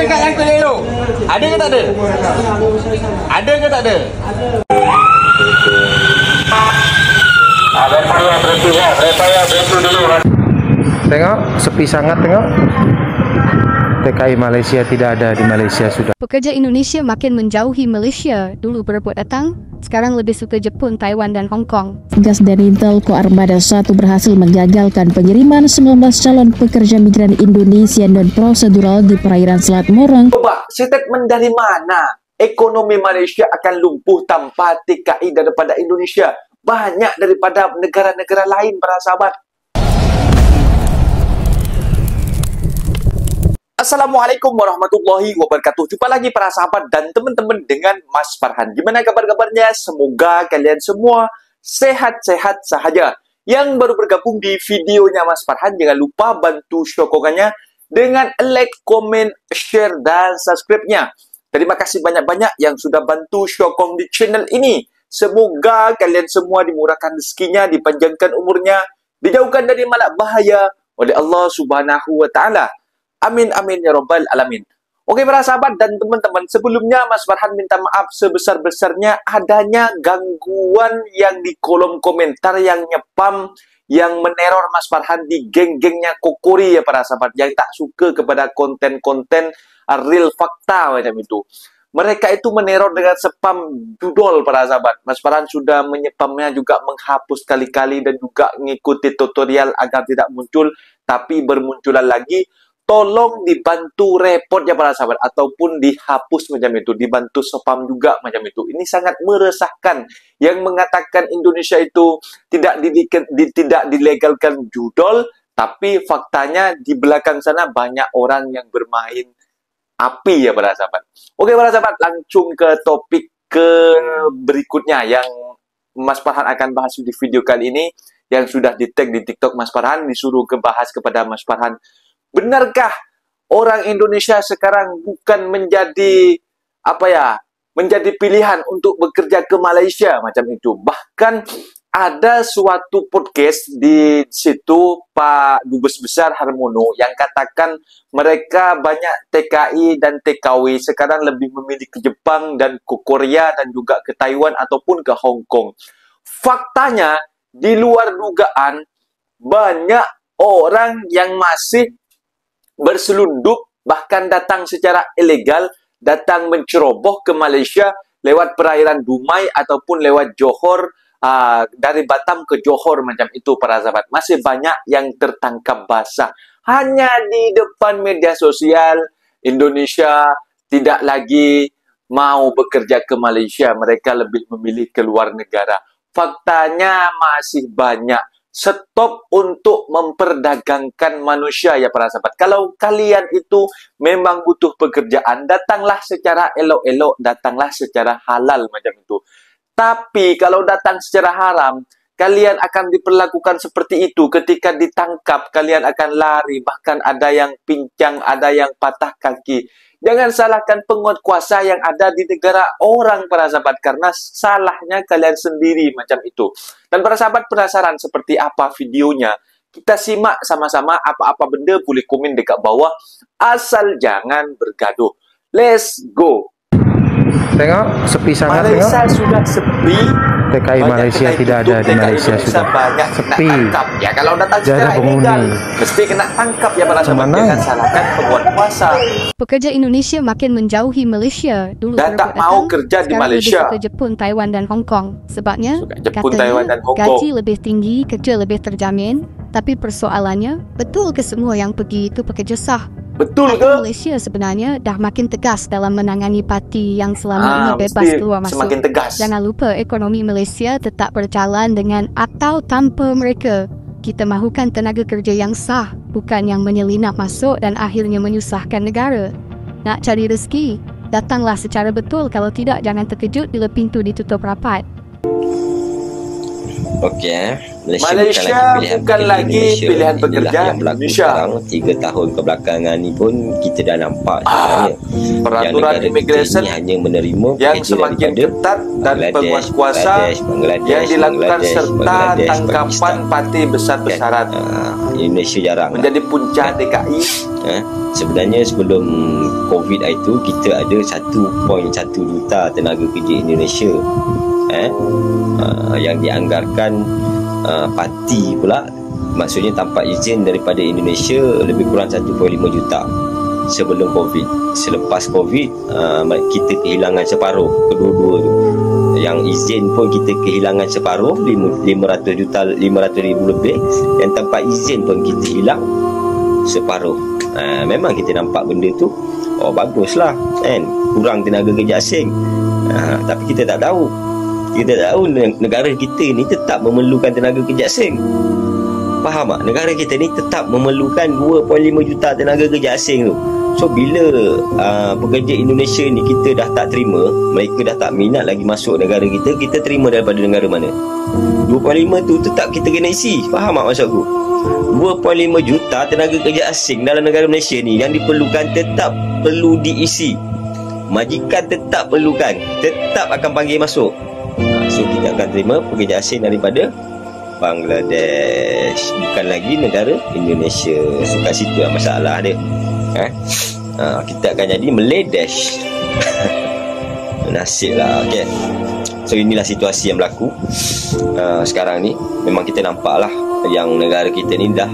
cakap yang tu elok. Ada ke tak ada? Ada ke tak ada? Berhenti dulu. Tengok, sepi sangat tengok. TKI Malaysia tidak ada di Malaysia sudah. Pekerja Indonesia makin menjauhi Malaysia. Dulu berebut datang, sekarang lebih suka Jepun, Taiwan dan Hong Kong. Gas dari Telco Armada 1 berhasil menggagalkan pengiriman 19 calon pekerja migran Indonesia non-prosedural di perairan Selat Morong. Coba, statement dari mana ekonomi Malaysia akan lumpuh tanpa TKI daripada Indonesia? Banyak daripada negara-negara lain, para sahabat. Assalamualaikum warahmatullahi wabarakatuh. Jumpa lagi para sahabat dan teman-teman dengan Mas Farhan. Gimana kabar-kabarnya? Semoga kalian semua sehat-sehat sahaja. Yang baru bergabung di videonya Mas Farhan, jangan lupa bantu sokongannya dengan like, komen, share, dan subscribe-nya. Terima kasih banyak-banyak yang sudah bantu sokong di channel ini. Semoga kalian semua dimurahkan rezekinya, dipanjangkan umurnya, dijauhkan dari malak bahaya oleh Allah Subhanahu wa Ta'ala. Amin, amin, ya Rabbal Alamin. Oke para sahabat dan teman-teman, sebelumnya Mas Farhan minta maaf sebesar-besarnya adanya gangguan yang di kolom komentar yang nyepam, yang meneror Mas Farhan di geng-gengnya Kokori ya para sahabat, yang tak suka kepada konten-konten real fakta macam itu. Mereka itu meneror dengan spam judul para sahabat. Mas Farhan sudah menyepamnya juga, menghapus kali-kali dan juga mengikuti tutorial agar tidak muncul, tapi bermunculan lagi. Tolong dibantu report ya para sahabat, ataupun dihapus macam itu, dibantu spam juga macam itu. Ini sangat meresahkan. Yang mengatakan Indonesia itu tidak dilegalkan judol, tapi faktanya di belakang sana banyak orang yang bermain api ya para sahabat. Oke para sahabat, langsung ke topik berikutnya yang Mas Farhan akan bahas di video kali ini, yang sudah di-tag di TikTok Mas Farhan, disuruh bahas kepada Mas Farhan. Benarkah orang Indonesia sekarang bukan menjadi menjadi pilihan untuk bekerja ke Malaysia macam itu? Bahkan ada suatu podcast di situ Pak Dubes Besar Harmono yang katakan mereka banyak TKI dan TKW sekarang lebih memilih ke Jepang dan ke Korea dan juga ke Taiwan ataupun ke Hong Kong. Faktanya di luar dugaan banyak orang yang masih berselundup, bahkan datang secara ilegal, datang menceroboh ke Malaysia lewat perairan Dumai ataupun lewat Johor, dari Batam ke Johor macam itu para sahabat. Masih banyak yang tertangkap basah. Hanya di depan media sosial, Indonesia tidak lagi mau bekerja ke Malaysia. Mereka lebih memilih ke luar negara. Faktanya masih banyak. Stop untuk memperdagangkan manusia ya para sahabat. Kalau kalian itu memang butuh pekerjaan, datanglah secara elok-elok, datanglah secara halal macam itu. Tapi kalau datang secara haram, kalian akan diperlakukan seperti itu. Ketika ditangkap, kalian akan lari, bahkan ada yang pincang, ada yang patah kaki. Jangan salahkan penguasa yang ada di negara orang para sahabat, karena salahnya kalian sendiri macam itu. Dan para sahabat penasaran seperti apa videonya? Kita simak sama-sama. Apa-apa benda boleh komen dekat bawah, asal jangan bergaduh. Let's go. Tengok, sepi sangat Malaysia tengok. sudah sepi. TKI Malaysia tidak ada di Malaysia sudah. Banyak sepi. Tangkap ya, kalau datang secara ilegal mesti kena tangkap ya para sahabat. Jangan salahkan penguasa. Pekerja Indonesia makin menjauhi Malaysia. Dulu Dan tak mau kerja di Malaysia. Lebih suka Jepun, Taiwan dan Hong Kong. Sebabnya Jepun, katanya Taiwan dan Hong Kong. gaji lebih tinggi, kerja lebih terjamin. Tapi persoalannya, betul ke semua yang pergi itu pekerja sah? Betul ke? Malaysia sebenarnya dah makin tegas dalam menangani parti yang selama ini bebas keluar masuk. Semakin tegas. Jangan lupa ekonomi Malaysia tetap berjalan dengan atau tanpa mereka. Kita mahukan tenaga kerja yang sah, bukan yang menyelinap masuk dan akhirnya menyusahkan negara. Nak cari rezeki, datanglah secara betul. Kalau tidak, jangan terkejut bila pintu ditutup rapat. Okey, Malaysia bukan lagi pilihan pekerja Indonesia. Sekarang 3 tahun kebelakangan ni pun kita dah nampak sebenarnya peraturan imigresen hanya menerima yang semakin ketat dan penguasa yang dilakukan serta tangkapan parti besar-besaran Indonesia jarang menjadi punca DKI. Sebenarnya sebelum COVID itu kita ada 1.1 juta tenaga kerja Indonesia yang dianggarkan parti pula, maksudnya tanpa izin daripada Indonesia lebih kurang 1.5 juta sebelum COVID. Selepas COVID kita kehilangan separuh, kedua-dua tu. Yang izin pun kita kehilangan separuh, 500 juta, 500 ribu lebih. Yang tanpa izin pun kita hilang separuh. Memang kita nampak benda tu, oh baguslah kan, kurang tenaga kerja asing. Tapi kita tak tahu negara kita ni tetap memerlukan tenaga kerja asing. Faham tak? Negara kita ni tetap memerlukan 2.5 juta tenaga kerja asing tu. So bila pekerja Indonesia ni kita dah tak terima, mereka dah tak minat lagi masuk negara kita, kita terima daripada negara mana? 2.5 tu tetap kita kena isi. Faham tak maksudku? 2.5 juta tenaga kerja asing dalam negara Malaysia ni yang diperlukan tetap perlu diisi. Majikan tetap perlukan, tetap akan panggil masuk. So kita akan terima pekerja asing daripada Bangladesh, bukan lagi negara Indonesia. So kat situ lah masalah dia. Kita akan jadi Meladesh. Nasib lah. Okay. So inilah situasi yang berlaku sekarang ni. Memang kita nampak lah yang negara kita ni dah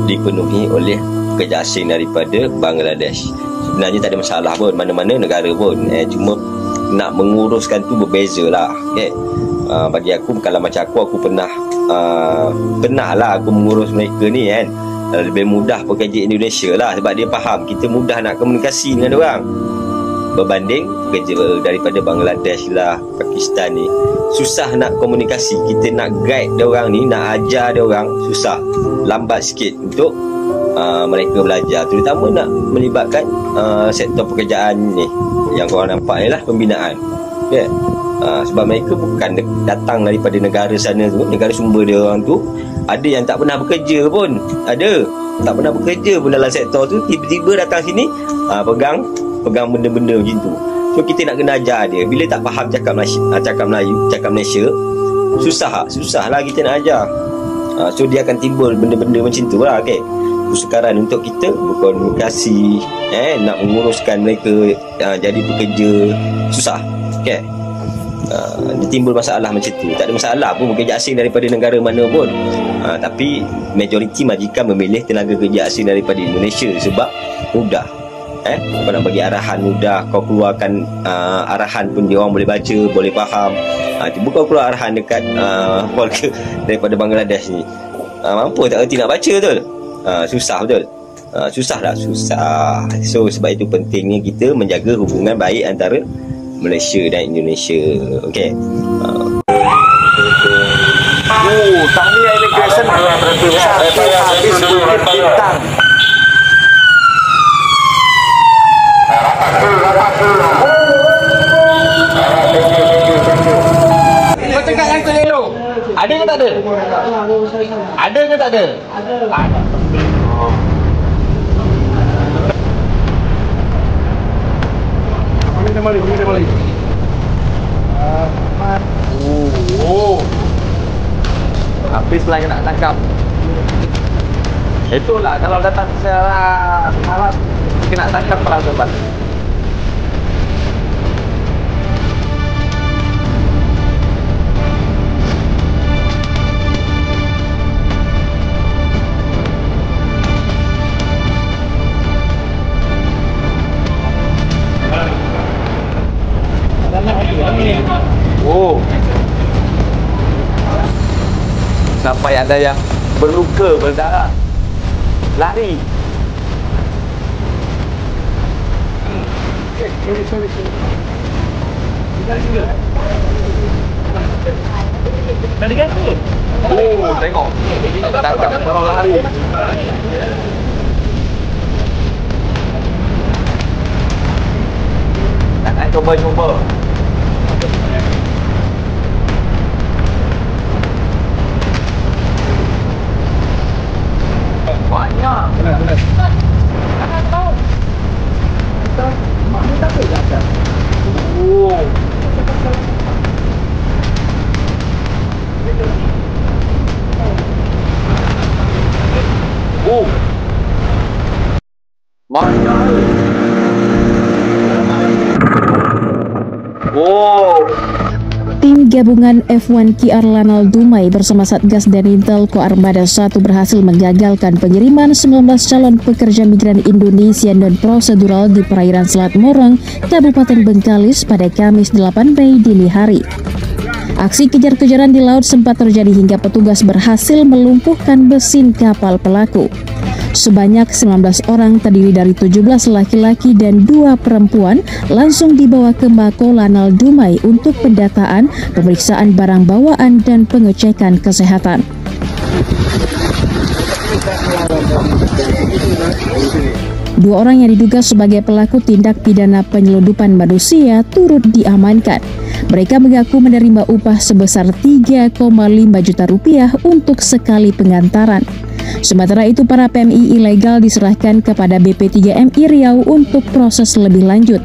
dipenuhi oleh pekerja asing daripada Bangladesh. Sebenarnya tak ada masalah pun, mana-mana negara pun. Cuma nak menguruskan tu berbeza lah. Okay. Bagi aku, kalau macam aku pernah lah aku mengurus mereka ni kan. Lebih mudah pekerja Indonesia lah, sebab dia faham kita mudah nak komunikasi dengan orang berbanding pekerja daripada Bangladesh lah, Pakistan ni susah nak komunikasi. Kita nak guide dia orang ni, nak ajar dia orang susah, lambat sikit untuk mereka belajar, terutama nak melibatkan sektor pekerjaan ni yang korang nampak ni lah, pembinaan. Okay. Sebab mereka bukan datang daripada negara sana tu, negara sumber dia orang tu. Ada yang tak pernah bekerja pun, ada tak pernah bekerja pun dalam sektor tu, tiba-tiba datang sini pegang benda-benda macam tu. So kita nak kena ajar dia. Bila tak faham cakap Melayu, cakap Malaysia, susah lah kita nak ajar. So dia akan timbul benda-benda macam tu lah. Okay. Sekarang untuk kita berkomunikasi, nak menguruskan mereka jadi pekerja susah. Okay. Dia timbul masalah macam tu. Tak ada masalah pun pekerja asing daripada negara mana pun, tapi majoriti majikan memilih tenaga kerja asing daripada Indonesia sebab mudah. Kau nak bagi arahan mudah, kau keluarkan arahan pun dia orang boleh baca, boleh faham. Tiba kau keluar arahan dekat Volker daripada Bangladesh ni, mampu tak erti nak baca betul? Susah betul. Susah. So sebab itu pentingnya kita menjaga hubungan baik antara Malaysia dan Indonesia. Okey. Tahniah immigration habis bintang. Kau cakap yang tu dulu. Ada ke tak ada? Ada ke tak ada? Ada. Mari. Habis lah nak tangkap. Itulah kalau datang secara malam kena tangkap perang depan. Sampai ada yang berluka, berdarah, lari. Sorry. Tadi kan? Tengok. Tangkap orang lari. Nak cuba. Oh. Tim gabungan F1 QR Lanal Dumai bersama Satgas dan Intel Koarmada 1 berhasil menggagalkan pengiriman 19 calon pekerja migran Indonesia non-prosedural di perairan Selat Morong, Kabupaten Bengkalis pada Kamis 8 Mei dini hari. Aksi kejar-kejaran di laut sempat terjadi hingga petugas berhasil melumpuhkan mesin kapal pelaku. Sebanyak 19 orang terdiri dari 17 laki-laki dan 2 perempuan langsung dibawa ke Mako Lanal Dumai untuk pendataan, pemeriksaan barang bawaan, dan pengecekan kesehatan. Dua orang yang diduga sebagai pelaku tindak pidana penyelundupan manusia turut diamankan. Mereka mengaku menerima upah sebesar 3,5 juta rupiah untuk sekali pengantaran. Sementara itu, para PMI ilegal diserahkan kepada BP3MI Riau untuk proses lebih lanjut.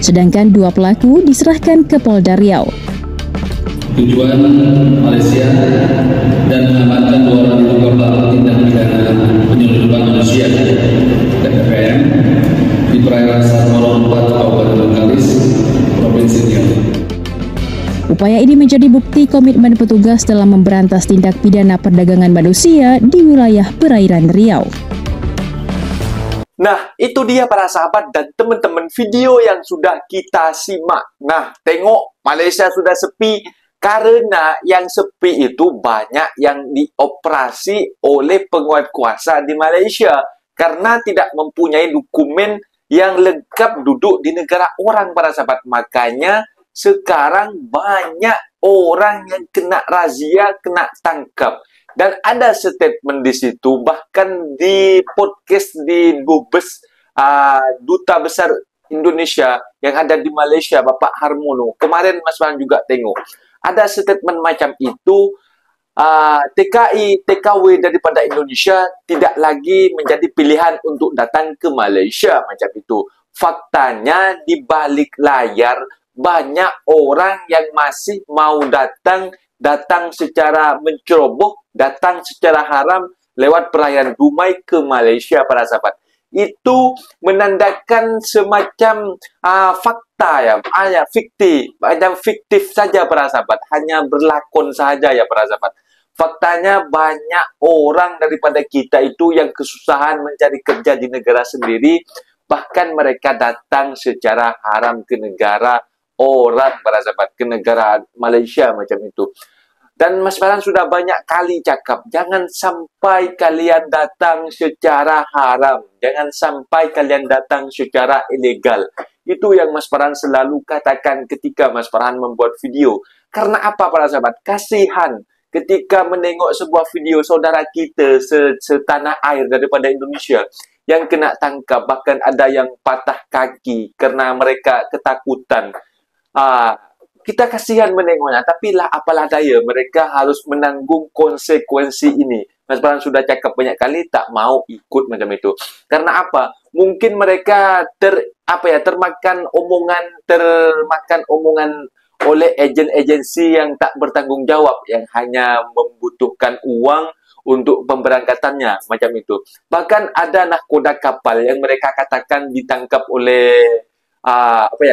Sedangkan 2 pelaku diserahkan ke Polda Riau. Tujuan Malaysia dan mengamankan 2 orang diduga pelaku tindak pidana penyelundupan manusia (TPPM) di perairan Selat Morong 4, Kabupaten Bengkalis, Provinsi Riau. Upaya ini menjadi bukti komitmen petugas dalam memberantas tindak pidana perdagangan manusia di wilayah perairan Riau. Nah, itu dia para sahabat dan teman-teman video yang sudah kita simak. Nah, tengok Malaysia sudah sepi karena yang sepi itu banyak yang dioperasi oleh penguat kuasa di Malaysia karena tidak mempunyai dokumen yang lengkap duduk di negara orang para sahabat. Makanya sekarang banyak orang yang kena razia, kena tangkap. Dan ada statement di situ, bahkan di podcast di Dubes Duta Besar Indonesia yang ada di Malaysia, Bapak Harmono. Kemarin Mas Farhan juga tengok. Ada statement macam itu, TKI, TKW daripada Indonesia tidak lagi menjadi pilihan untuk datang ke Malaysia macam itu. Faktanya di balik layar banyak orang yang masih mau datang secara menceroboh, datang secara haram lewat perairan Dumai ke Malaysia para sahabat. Itu menandakan semacam fakta ya, fiktif saja para sahabat, hanya berlakon saja ya para sahabat. Faktanya banyak orang daripada kita itu yang kesusahan mencari kerja di negara sendiri, bahkan mereka datang secara haram ke negara orang para sahabat, ke negara Malaysia macam itu. Dan Mas Farhan sudah banyak kali cakap, jangan sampai kalian datang secara haram, jangan sampai kalian datang secara ilegal. Itu yang Mas Farhan selalu katakan ketika Mas Farhan membuat video. Karena apa para sahabat? Kasihan ketika menengok sebuah video saudara kita setanah air daripada Indonesia yang kena tangkap, bahkan ada yang patah kaki karena mereka ketakutan. Kita kasihan menengoknya, tapi lah apalah daya, mereka harus menanggung konsekuensi ini. Mas Farhan sudah cakap banyak kali, tak mau ikut macam itu. Karena apa? Mungkin mereka termakan omongan oleh agen-agensi yang tak bertanggung jawab, yang hanya membutuhkan uang untuk pemberangkatannya macam itu. Bahkan ada nahkoda kapal yang mereka katakan ditangkap oleh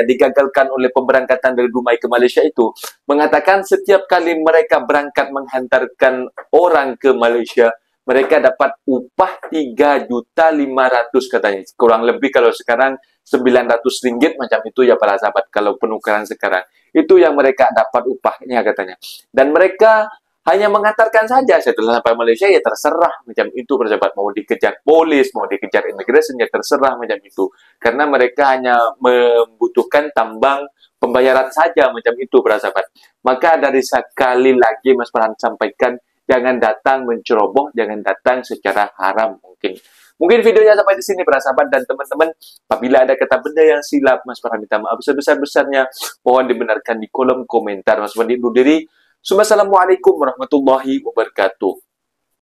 digagalkan oleh pemberangkatan dari Dumai ke Malaysia itu, mengatakan setiap kali mereka berangkat menghantarkan orang ke Malaysia, mereka dapat upah 3.500.000 katanya. Kurang lebih kalau sekarang 900 ringgit macam itu ya para sahabat, kalau penukaran sekarang. Itu yang mereka dapat upahnya katanya. Dan mereka hanya mengantarkan saja, setelah sampai Malaysia ya terserah macam itu para sahabat, mau dikejar polis, mau dikejar imigrasi ya terserah macam itu. Karena mereka hanya membutuhkan tambang pembayaran saja macam itu para sahabat. Maka dari sekali lagi Mas Farhan sampaikan, jangan datang menceroboh, jangan datang secara haram mungkin. Mungkin videonya sampai di sini para sahabat dan teman-teman. Apabila ada kata benda yang silap, Mas Farhan minta maaf sebesar-besarnya. Mohon dibenarkan di kolom komentar. Mas Farhan undur diri. Assalamualaikum warahmatullahi wabarakatuh.